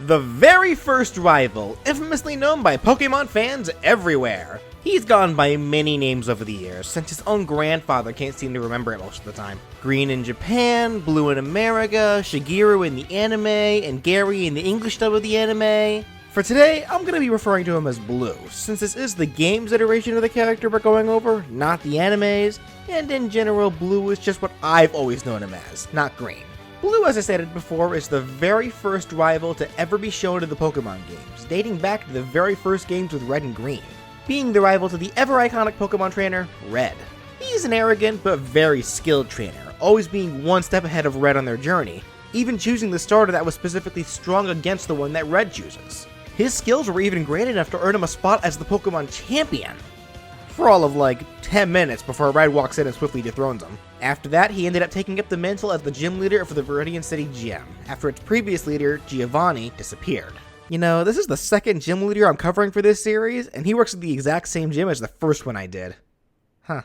The very first rival, infamously known by Pokemon fans everywhere. He's gone by many names over the years, since his own grandfather can't seem to remember it most of the time. Green in Japan, Blue in America, Shigeru in the anime, and Gary in the English dub of the anime. For today, I'm going to be referring to him as Blue, since this is the game's iteration of the character we're going over, not the anime's, and in general, Blue is just what I've always known him as, not Green. Blue, as I stated before, is the very first rival to ever be shown in the Pokemon games, dating back to the very first games with Red and Green, being the rival to the ever-iconic Pokemon trainer, Red. He's an arrogant but very skilled trainer, always being one step ahead of Red on their journey, even choosing the starter that was specifically strong against the one that Red chooses. His skills were even great enough to earn him a spot as the Pokemon champion, for all of like 10 minutes before Red walks in and swiftly dethrones him. After that, he ended up taking up the mantle as the gym leader for the Viridian City Gym, after its previous leader, Giovanni, disappeared. You know, this is the second gym leader I'm covering for this series, and he works at the exact same gym as the first one I did. Huh.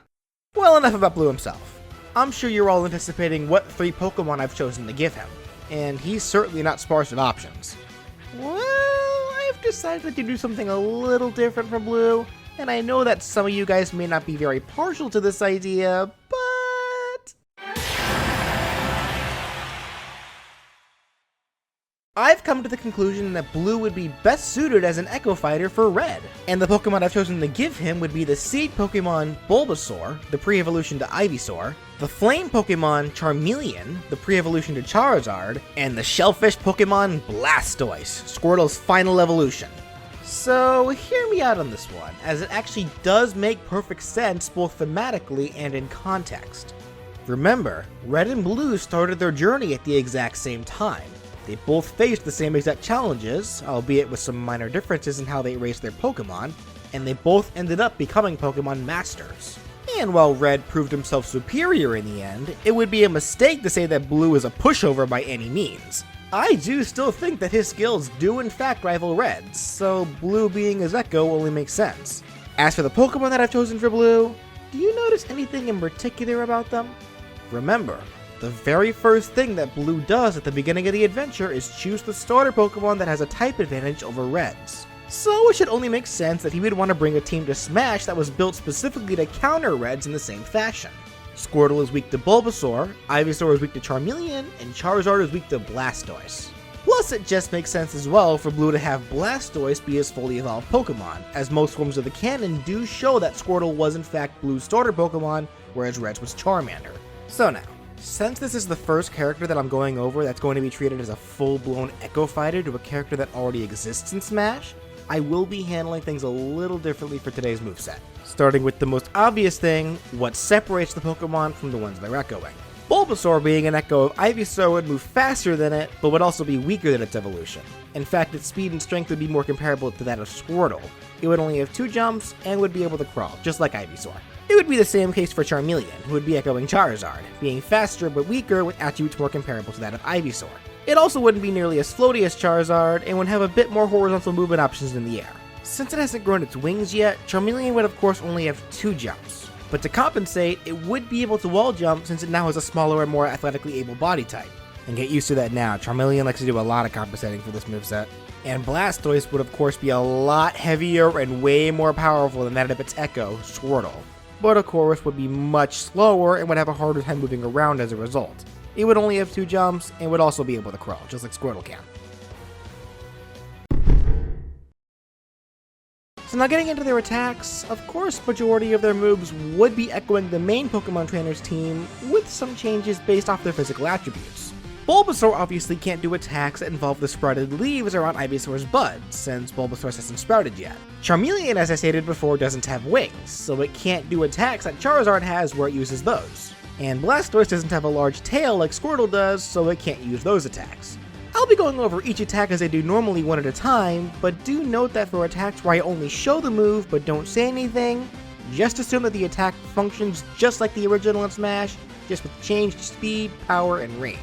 Well, enough about Blue himself. I'm sure you're all anticipating what 3 Pokemon I've chosen to give him, and he's certainly not sparse with options. Well, I've decided to do something a little different from Blue, and I know that some of you guys may not be very partial to this idea, but I've come to the conclusion that Blue would be best suited as an Echo Fighter for Red, and the Pokemon I've chosen to give him would be the Seed Pokemon Bulbasaur, the pre-evolution to Ivysaur, the Flame Pokemon Charmeleon, the pre-evolution to Charizard, and the Shellfish Pokemon Blastoise, Squirtle's final evolution. So hear me out on this one, as it actually does make perfect sense both thematically and in context. Remember, Red and Blue started their journey at the exact same time. They both faced the same exact challenges, albeit with some minor differences in how they raised their Pokemon, and they both ended up becoming Pokemon Masters. And while Red proved himself superior in the end, it would be a mistake to say that Blue is a pushover by any means. I do still think that his skills do in fact rival Red's, so Blue being his Echo only makes sense. As for the Pokemon that I've chosen for Blue, do you notice anything in particular about them? Remember, the very first thing that Blue does at the beginning of the adventure is choose the starter Pokemon that has a type advantage over Red's. So it should only make sense that he would want to bring a team to Smash that was built specifically to counter Red's in the same fashion. Squirtle is weak to Bulbasaur, Ivysaur is weak to Charmeleon, and Charizard is weak to Blastoise. Plus, it just makes sense as well for Blue to have Blastoise be his fully evolved Pokemon, as most forms of the canon do show that Squirtle was in fact Blue's starter Pokemon, whereas Red's was Charmander. So now, since this is the first character that I'm going over that's going to be treated as a full-blown Echo Fighter to a character that already exists in Smash, I will be handling things a little differently for today's moveset. Starting with the most obvious thing, what separates the Pokemon from the ones they're echoing. Bulbasaur being an echo of Ivysaur would move faster than it, but would also be weaker than its evolution. In fact, its speed and strength would be more comparable to that of Squirtle. It would only have 2 jumps, and would be able to crawl, just like Ivysaur. It would be the same case for Charmeleon, who would be echoing Charizard, being faster but weaker with attributes more comparable to that of Ivysaur. It also wouldn't be nearly as floaty as Charizard, and would have a bit more horizontal movement options in the air. Since it hasn't grown its wings yet, Charmeleon would of course only have 2 jumps. But to compensate, it would be able to wall jump since it now has a smaller and more athletically able body type. And get used to that now, Charmeleon likes to do a lot of compensating for this moveset. And Blastoise would of course be a lot heavier and way more powerful than that of its echo, Squirtle. But of course would be much slower and would have a harder time moving around as a result. It would only have 2 jumps and would also be able to crawl, just like Squirtle can. So now getting into their attacks, of course majority of their moves would be echoing the main Pokemon trainer's team, with some changes based off their physical attributes. Bulbasaur obviously can't do attacks that involve the sprouted leaves around Ivysaur's bud, since Bulbasaur hasn't sprouted yet. Charmeleon, as I stated before, doesn't have wings, so it can't do attacks that Charizard has where it uses those. And Blastoise doesn't have a large tail like Squirtle does, so it can't use those attacks. I'll be going over each attack as I do normally one at a time, but do note that for attacks where I only show the move but don't say anything, just assume that the attack functions just like the original in Smash, just with changed speed, power, and range.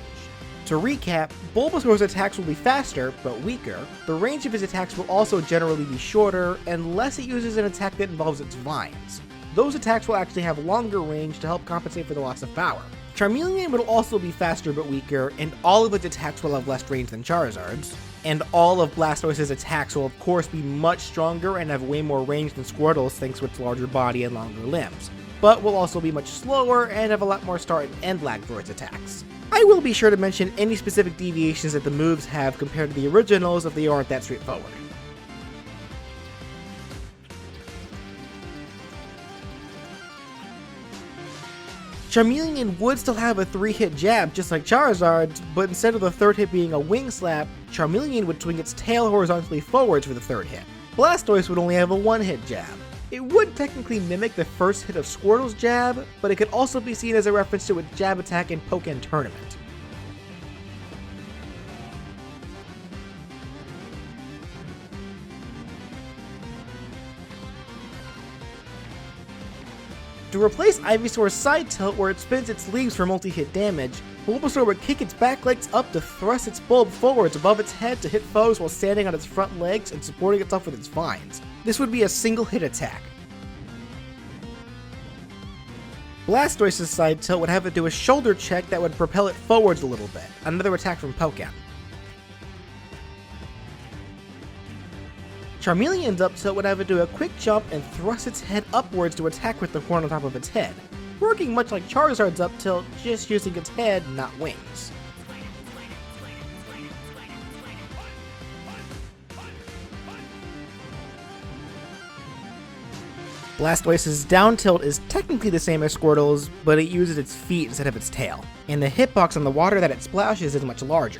To recap, Bulbasaur's attacks will be faster, but weaker. The range of his attacks will also generally be shorter, unless it uses an attack that involves its vines. Those attacks will actually have longer range to help compensate for the loss of power. Charmeleon will also be faster but weaker, and all of its attacks will have less range than Charizard's. And all of Blastoise's attacks will of course be much stronger and have way more range than Squirtle's thanks to its larger body and longer limbs, but will also be much slower and have a lot more start and end lag for its attacks. I will be sure to mention any specific deviations that the moves have compared to the originals if they aren't that straightforward. Charmeleon would still have a 3-hit jab just like Charizard's, but instead of the third hit being a wing slap, Charmeleon would swing its tail horizontally forwards for the third hit. Blastoise would only have a 1-hit jab. It would technically mimic the first hit of Squirtle's jab, but it could also be seen as a reference to its jab attack in Pokémon Tournament. To replace Ivysaur's side tilt where it spins its leaves for multi-hit damage, Bulbasaur would kick its back legs up to thrust its bulb forwards above its head to hit foes while standing on its front legs and supporting itself with its vines. This would be a single hit attack. Blastoise's side tilt would have it do a shoulder check that would propel it forwards a little bit, another attack from Pokémon. Charmeleon's up tilt would have it do a quick jump and thrust its head upwards to attack with the horn on top of its head, working much like Charizard's up tilt, just using its head, not wings. Blastoise's down tilt is technically the same as Squirtle's, but it uses its feet instead of its tail, and the hitbox on the water that it splashes is much larger.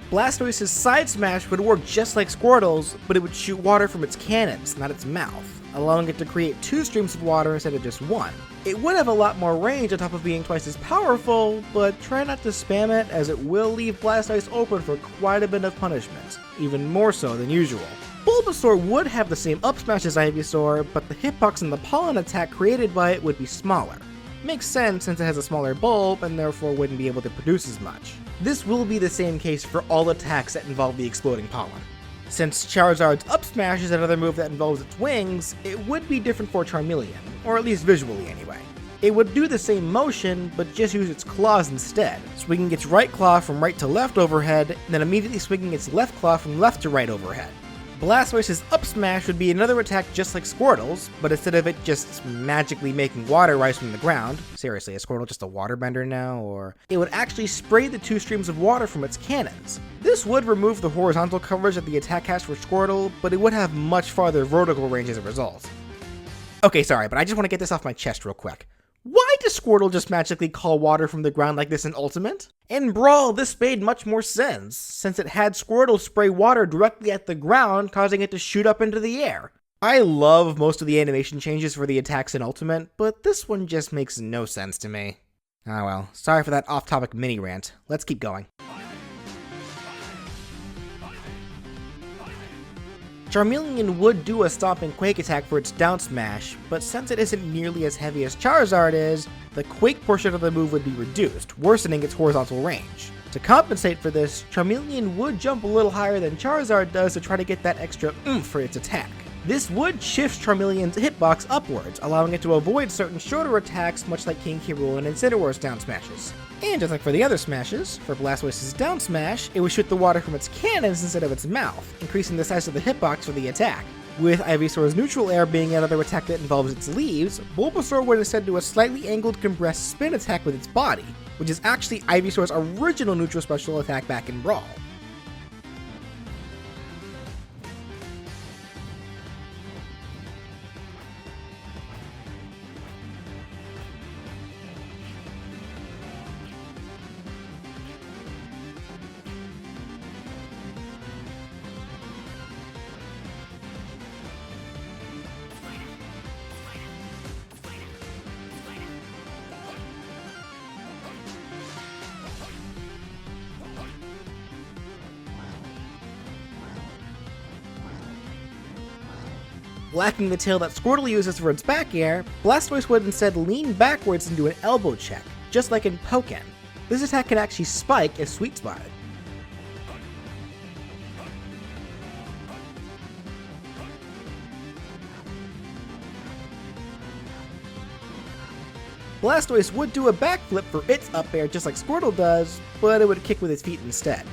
Blastoise's side smash would work just like Squirtle's, but it would shoot water from its cannons, not its mouth, allowing it to create 2 streams of water instead of just 1. It would have a lot more range on top of being twice as powerful, but try not to spam it as it will leave Blastoise open for quite a bit of punishment, even more so than usual. Bulbasaur would have the same up smash as Ivysaur, but the hitbox and the pollen attack created by it would be smaller. Makes sense since it has a smaller bulb and therefore wouldn't be able to produce as much. This will be the same case for all attacks that involve the exploding pollen. Since Charizard's up smash is another move that involves its wings, it would be different for Charmeleon, or at least visually anyway. It would do the same motion, but just use its claws instead, swinging its right claw from right to left overhead, and then immediately swinging its left claw from left to right overhead. Blastoise's up smash would be another attack just like Squirtle's, but instead of it just magically making water rise from the ground, seriously, is Squirtle just a waterbender now, or it would actually spray the 2 streams of water from its cannons. This would remove the horizontal coverage that the attack has for Squirtle, but it would have much farther vertical range as a result. Okay, sorry, but I just want to get this off my chest real quick. Why does Squirtle just magically call water from the ground like this in Ultimate? In Brawl, this made much more sense, since it had Squirtle spray water directly at the ground, causing it to shoot up into the air. I love most of the animation changes for the attacks in Ultimate, but this one just makes no sense to me. Ah well, sorry for that off-topic mini-rant. Let's keep going. Charmeleon would do a Stomping Quake attack for its down smash, but since it isn't nearly as heavy as Charizard is, the Quake portion of the move would be reduced, worsening its horizontal range. To compensate for this, Charmeleon would jump a little higher than Charizard does to try to get that extra oomph for its attack. This would shift Charmeleon's hitbox upwards, allowing it to avoid certain shorter attacks much like King K. Rool and Incineroar's down smashes. And just like for the other smashes, for Blastoise's down smash, it would shoot the water from its cannons instead of its mouth, increasing the size of the hitbox for the attack. With Ivysaur's neutral air being another attack that involves its leaves, Bulbasaur would instead do a slightly angled compressed spin attack with its body, which is actually Ivysaur's original neutral special attack back in Brawl. Lacking the tail that Squirtle uses for its back air, Blastoise would instead lean backwards and do an elbow check, just like in Pokémon. This attack can actually spike if sweet spotted. Blastoise would do a backflip for its up air just like Squirtle does, but it would kick with its feet instead.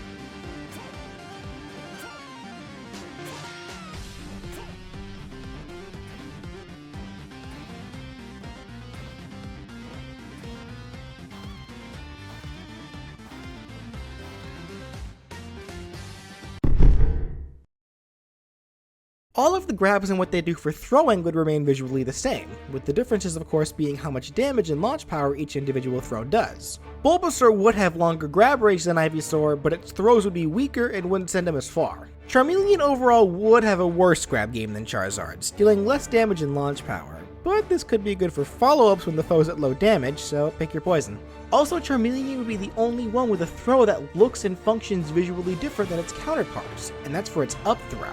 All of the grabs and what they do for throwing would remain visually the same, with the differences of course being how much damage and launch power each individual throw does. Bulbasaur would have longer grab range than Ivysaur, but its throws would be weaker and wouldn't send him as far. Charmeleon overall would have a worse grab game than Charizard's, dealing less damage and launch power, but this could be good for follow-ups when the foe's at low damage, so pick your poison. Also, Charmeleon would be the only one with a throw that looks and functions visually different than its counterparts, and that's for its up throw.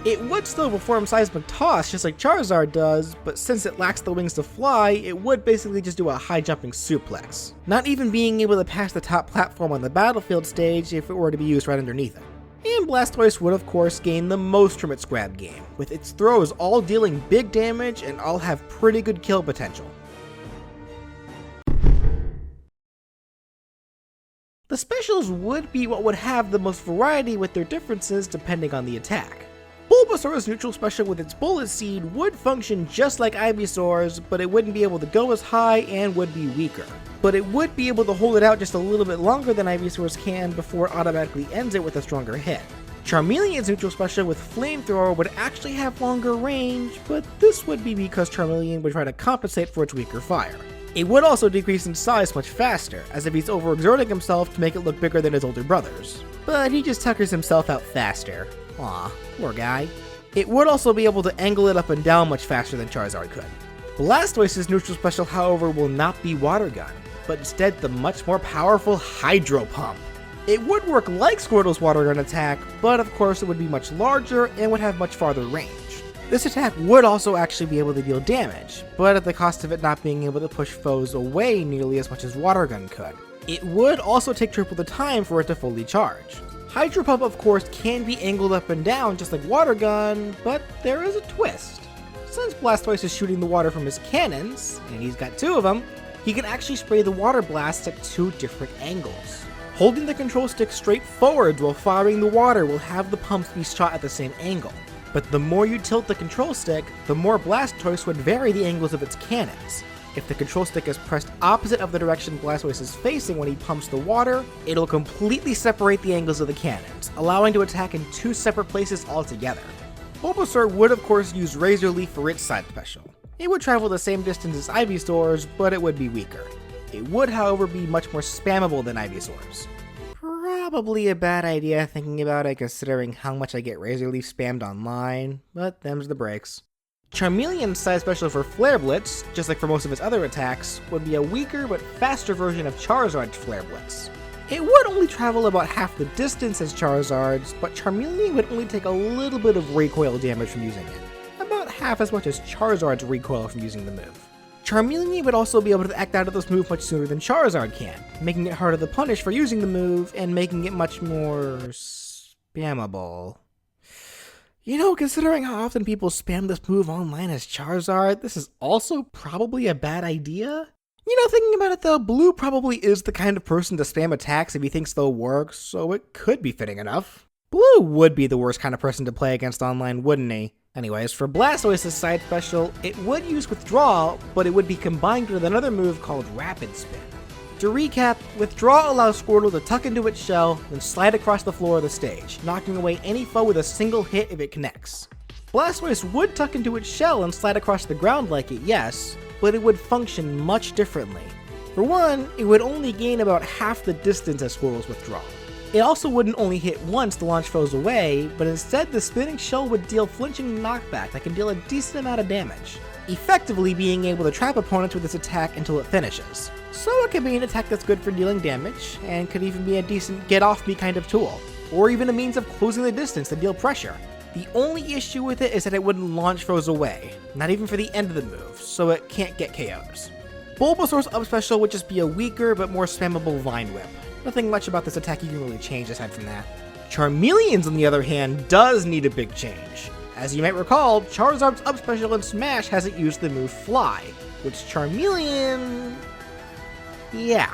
It would still perform Seismic Toss just like Charizard does, but since it lacks the wings to fly, it would basically just do a high jumping suplex, not even being able to pass the top platform on the battlefield stage if it were to be used right underneath it. And Blastoise would of course gain the most from its grab game, with its throws all dealing big damage and all have pretty good kill potential. The specials would be what would have the most variety with their differences depending on the attack. Bulbasaur's neutral special with its Bullet Seed would function just like Ivysaur's, but it wouldn't be able to go as high and would be weaker. But it would be able to hold it out just a little bit longer than Ivysaur's can before it automatically ends it with a stronger hit. Charmeleon's neutral special with Flamethrower would actually have longer range, but this would be because Charmeleon would try to compensate for its weaker fire. It would also decrease in size much faster, as if he's overexerting himself to make it look bigger than his older brothers. But he just tuckers himself out faster. Aw, poor guy. It would also be able to angle it up and down much faster than Charizard could. Blastoise's neutral special, however, will not be Water Gun, but instead the much more powerful Hydro Pump. It would work like Squirtle's Water Gun attack, but of course it would be much larger and would have much farther range. This attack would also actually be able to deal damage, but at the cost of it not being able to push foes away nearly as much as Water Gun could. It would also take triple the time for it to fully charge. Hydro Pump of course can be angled up and down just like Water Gun, but there is a twist. Since Blastoise is shooting the water from his cannons, and he's got two of them, he can actually spray the water blasts at two different angles. Holding the control stick straight forwards while firing the water will have the pumps be shot at the same angle. But the more you tilt the control stick, the more Blastoise would vary the angles of its cannons. If the control stick is pressed opposite of the direction Blastoise is facing when he pumps the water, it'll completely separate the angles of the cannons, allowing to attack in two separate places altogether. Bulbasaur would of course use Razor Leaf for its side special. It would travel the same distance as Ivysaur's, but it would be weaker. It would however be much more spammable than Ivysaur's. Probably a bad idea thinking about it considering how much I get Razor Leaf spammed online, but them's the breaks. Charmeleon's side special for Flare Blitz, just like for most of its other attacks, would be a weaker but faster version of Charizard's Flare Blitz. It would only travel about half the distance as Charizard's, but Charmeleon would only take a little bit of recoil damage from using it, about half as much as Charizard's recoil from using the move. Charmeleon would also be able to act out of this move much sooner than Charizard can, making it harder to punish for using the move and making it much more spammable. You know, considering how often people spam this move online as Charizard, this is also probably a bad idea. You know, thinking about it though, Blue probably is the kind of person to spam attacks if he thinks they'll work, so it could be fitting enough. Blue would be the worst kind of person to play against online, wouldn't he? Anyways, for Blastoise's side special, it would use Withdraw, but it would be combined with another move called Rapid Spin. To recap, Withdraw allows Squirtle to tuck into its shell, then slide across the floor of the stage, knocking away any foe with a single hit if it connects. Blastoise would tuck into its shell and slide across the ground like it, yes, but it would function much differently. For one, it would only gain about half the distance as Squirtle's Withdraw. It also wouldn't only hit once to launch foes away, but instead the spinning shell would deal flinching knockback that can deal a decent amount of damage, effectively being able to trap opponents with this attack until it finishes. So it can be an attack that's good for dealing damage, and could even be a decent get-off-me kind of tool, or even a means of closing the distance to deal pressure. The only issue with it is that it wouldn't launch foes away, not even for the end of the move, so it can't get KOs. Bulbasaur's up special would just be a weaker but more spammable Vine Whip. Nothing much about this attack you can really change aside from that. Charmeleon's, on the other hand, does need a big change. As you might recall, Charizard's up special in Smash hasn't used the move Fly, which Charmeleon Yeah.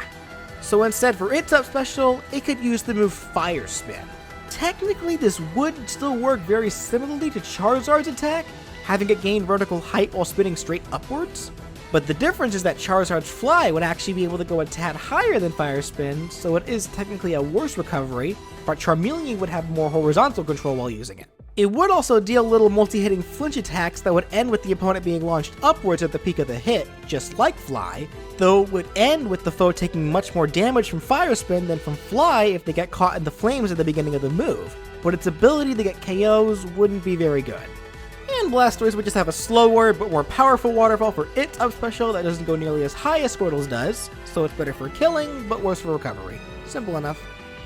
So instead, for its up special, it could use the move Fire Spin. Technically, this would still work very similarly to Charizard's attack, having it gain vertical height while spinning straight upwards. But the difference is that Charizard's Fly would actually be able to go a tad higher than Fire Spin, so it is technically a worse recovery, but Charmeleon would have more horizontal control while using it. It would also deal little multi-hitting flinch attacks that would end with the opponent being launched upwards at the peak of the hit, just like Fly, though it would end with the foe taking much more damage from Fire Spin than from Fly if they get caught in the flames at the beginning of the move, but its ability to get KOs wouldn't be very good. And Blastoise would just have a slower but more powerful waterfall for its up special that doesn't go nearly as high as Squirtle's does, so it's better for killing but worse for recovery. Simple enough.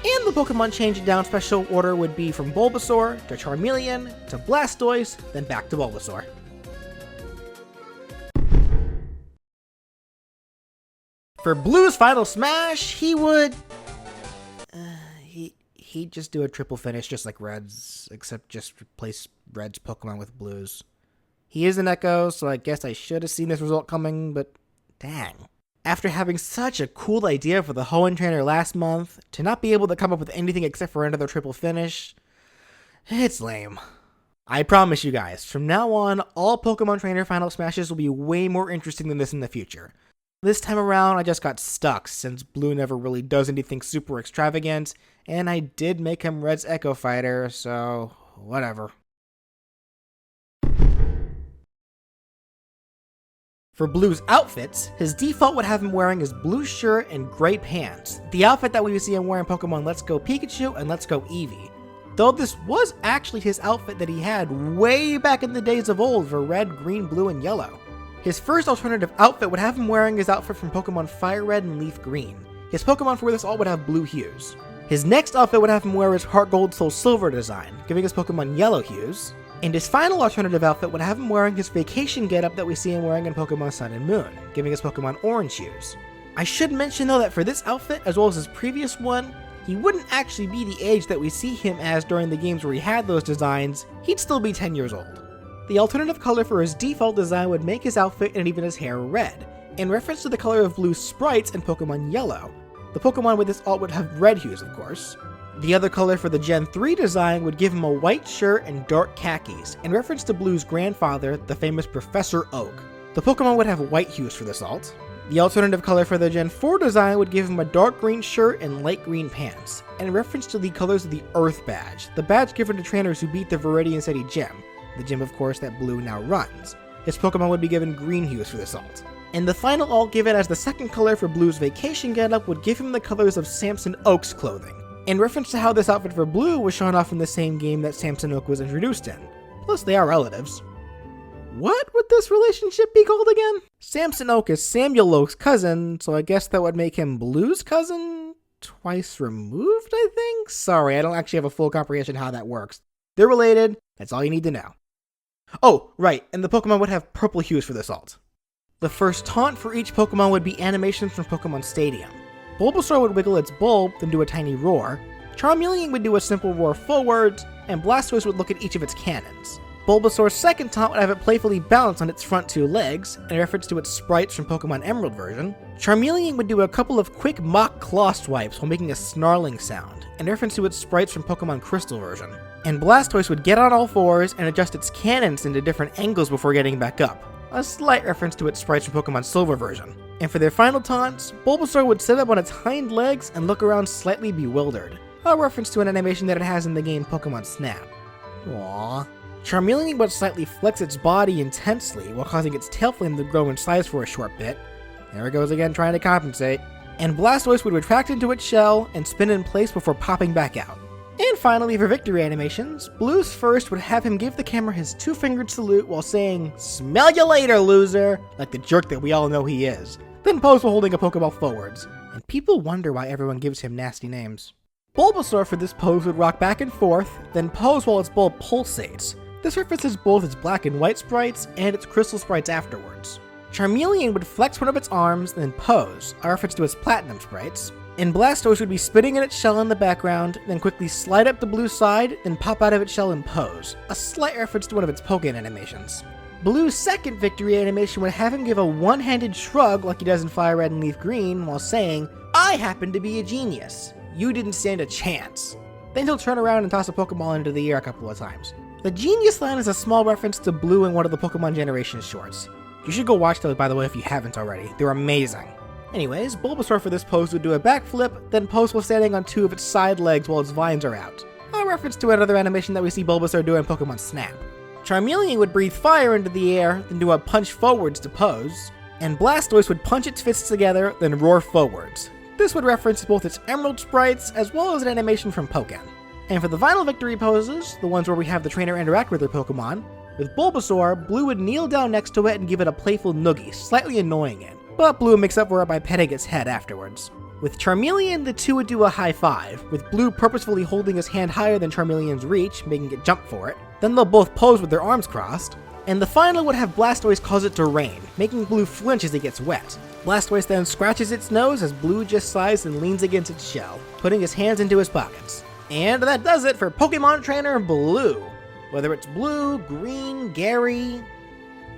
And the Pokemon change down special order would be from Bulbasaur to Charmeleon to Blastoise, then back to Bulbasaur. For Blue's final smash, he would... He'd just do a triple finish just like Red's, except just replace Red's Pokemon with Blue's. He is an Echo, so I guess I should have seen this result coming, but dang. After having such a cool idea for the Hoenn trainer last month, to not be able to come up with anything except for another triple finish, it's lame. I promise you guys, from now on, all Pokemon trainer final smashes will be way more interesting than this in the future. This time around, I just got stuck, since Blue never really does anything super extravagant, and I did make him Red's Echo Fighter, so whatever. For Blue's outfits, his default would have him wearing his blue shirt and gray pants, the outfit that we would see him wearing Pokemon Let's Go Pikachu and Let's Go Eevee. Though this was actually his outfit that he had way back in the days of old for red, green, blue, and yellow. His first alternative outfit would have him wearing his outfit from Pokemon Fire Red and Leaf Green. His Pokemon for this alt would have blue hues. His next outfit would have him wear his Heart Gold Soul Silver design, giving his Pokemon yellow hues. And his final alternative outfit would have him wearing his vacation getup that we see him wearing in Pokemon Sun and Moon, giving his Pokemon orange hues. I should mention though that for this outfit, as well as his previous one, he wouldn't actually be the age that we see him as during the games where he had those designs, he'd still be 10 years old. The alternative color for his default design would make his outfit and even his hair red, in reference to the color of Blue's sprites in Pokemon Yellow. The Pokemon with this alt would have red hues, of course. The other color for the Gen 3 design would give him a white shirt and dark khakis, in reference to Blue's grandfather, the famous Professor Oak. The Pokemon would have white hues for this alt. The alternative color for the Gen 4 design would give him a dark green shirt and light green pants, in reference to the colors of the Earth Badge, the badge given to trainers who beat the Viridian City Gym, the gym of course that Blue now runs. His Pokemon would be given green hues for this alt. And the final alt given as the second color for Blue's vacation getup would give him the colors of Samson Oak's clothing, in reference to how this outfit for Blue was shown off in the same game that Samson Oak was introduced in. Plus they are relatives. What would this relationship be called again? Samson Oak is Samuel Oak's cousin, so I guess that would make him Blue's cousin? Twice removed, I think? Sorry, I don't actually have a full comprehension how that works. They're related, that's all you need to know. Oh, right, and the Pokemon would have purple hues for this alt. The first taunt for each Pokemon would be animations from Pokemon Stadium. Bulbasaur would wiggle its bulb, then do a tiny roar. Charmeleon would do a simple roar forwards, and Blastoise would look at each of its cannons. Bulbasaur's second taunt would have it playfully bounce on its front two legs, in reference to its sprites from Pokemon Emerald version. Charmeleon would do a couple of quick mock claw swipes while making a snarling sound, in reference to its sprites from Pokemon Crystal version. And Blastoise would get on all fours and adjust its cannons into different angles before getting back up, a slight reference to its sprites from Pokemon Silver version. And for their final taunts, Bulbasaur would sit up on its hind legs and look around slightly bewildered, a reference to an animation that it has in the game Pokemon Snap. Aww. Charmeleon would slightly flex its body intensely while causing its tail flame to grow in size for a short bit. There it goes again trying to compensate. And Blastoise would retract into its shell and spin in place before popping back out. And finally, for victory animations, Blue's first would have him give the camera his two-fingered salute while saying, "Smell you later, loser," like the jerk that we all know he is. Then pose while holding a Pokeball forwards. And people wonder why everyone gives him nasty names. Bulbasaur for this pose would rock back and forth, then pose while its bulb pulsates. This references both its black and white sprites and its crystal sprites afterwards. Charmeleon would flex one of its arms, then pose, a reference to its platinum sprites. And Blastoise would be spitting in its shell in the background, then quickly slide up the blue side, then pop out of its shell and pose, a slight reference to one of its Pokémon animations. Blue's second victory animation would have him give a one-handed shrug like he does in Fire Red and Leaf Green while saying, "I happen to be a genius. You didn't stand a chance." Then he'll turn around and toss a Pokeball into the air a couple of times. The Genius line is a small reference to Blue in one of the Pokemon Generations shorts. You should go watch those, by the way, if you haven't already. They're amazing. Anyways, Bulbasaur for this pose would do a backflip, then pose while standing on two of its side legs while its vines are out. A reference to another animation that we see Bulbasaur do in Pokemon Snap. Charmeleon would breathe fire into the air, then do a punch forwards to pose. And Blastoise would punch its fists together, then roar forwards. This would reference both its Emerald sprites, as well as an animation from Pokken. And for the final victory poses, the ones where we have the trainer interact with their Pokemon, with Bulbasaur, Blue would kneel down next to it and give it a playful noogie, slightly annoying it. But Blue makes up for it by petting its head afterwards. With Charmeleon, the two would do a high five, with Blue purposefully holding his hand higher than Charmeleon's reach, making it jump for it. Then they'll both pose with their arms crossed. And the final would have Blastoise cause it to rain, making Blue flinch as he gets wet. Blastoise then scratches its nose as Blue just sighs and leans against its shell, putting his hands into his pockets. And that does it for Pokemon Trainer Blue. Whether it's Blue, Green, Gary,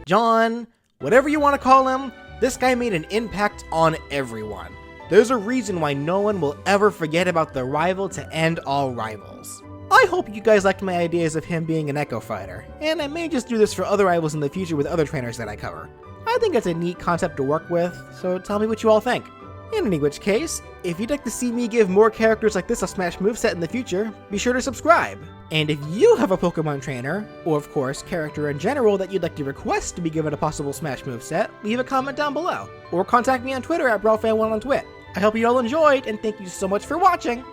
John, whatever you want to call him, this guy made an impact on everyone. There's a reason why no one will ever forget about the rival to end all rivals. I hope you guys liked my ideas of him being an Echo Fighter, and I may just do this for other rivals in the future with other trainers that I cover. I think it's a neat concept to work with, so tell me what you all think. In any which case, if you'd like to see me give more characters like this a Smash moveset in the future, be sure to subscribe. And if you have a Pokemon trainer, or of course, character in general that you'd like to request to be given a possible Smash moveset, leave a comment down below, or contact me on Twitter at BrawlFan1 on Twit. I hope you all enjoyed, and thank you so much for watching!